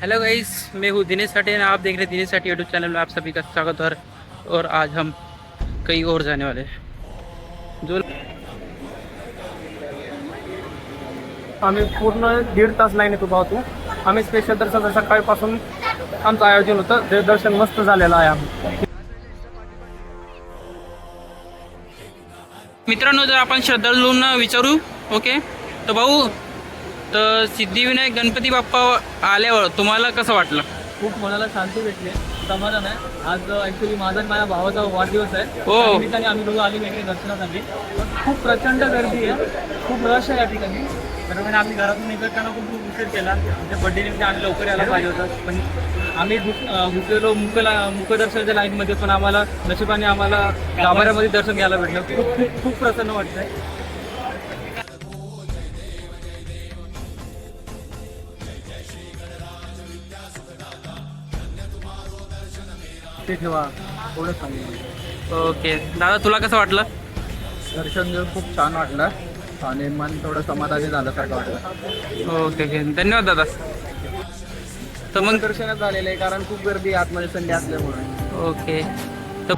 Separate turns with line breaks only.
Hello guys, मैं हूँ दिनेश साठे और आप देख रहे हैं दिनेश साठे यूट्यूब चैनल में। आप सभी का स्वागत है। और आज हम कहीं और जाने वाले हैं। जो
आम्ही पूर्ण 1.5 तास लाईनीत उभा होतो. आम्ही स्पेशल दर्शन सकाळपासून आमचं आयोजन होतं. ते दर्शन मस्त झालेलं आहे. आम्ही
मित्रांनो, जर आपण श्रद्धाळूंना विचारू, ओके, तर भाऊ, तर सिद्धिविनायक गणपती बाप्पा आल्यावर तुम्हाला कसं वाटलं?
खूप मनाला शांती भेटली, समाधान आहे. आज ॲक्च्युली माझा आणि माझ्या भावाचा वाढदिवस आहे.
हो.
त्या निमित्ताने आम्ही दोघं आली वेगळे दर्शनासाठी. खूप प्रचंड गर्दी आहे, खूप रश आहे या ठिकाणी. दरम्यान आम्ही घरातून निघताना खूप उशीर केला. आमच्या बड्डे निमित्त आम्ही लवकर यायला पाहिजे होतं, पण आम्ही घुसलेलो मुखदर्शनाच्या लाईनमध्ये, पण आम्हाला नशिबाने आम्हाला गाभाऱ्यामध्ये दर्शन घ्यायला भेटलं. खूप खूप खूप प्रसन्न वाटतंय. ते ठेवा थोडं सांगितलं.
ओके दादा, तुला कसं वाटलं?
दर्शन घेऊन खूप छान वाटलं आणि मन थोडं समाधानी झाल्यासारखं वाटलं.
ओके ओके, धन्यवाद दादा. तर मग
दर्शनच झालेलं आहे, कारण खूप गर्दी आहे आतमध्ये संडे असल्यामुळे.
ओके, तर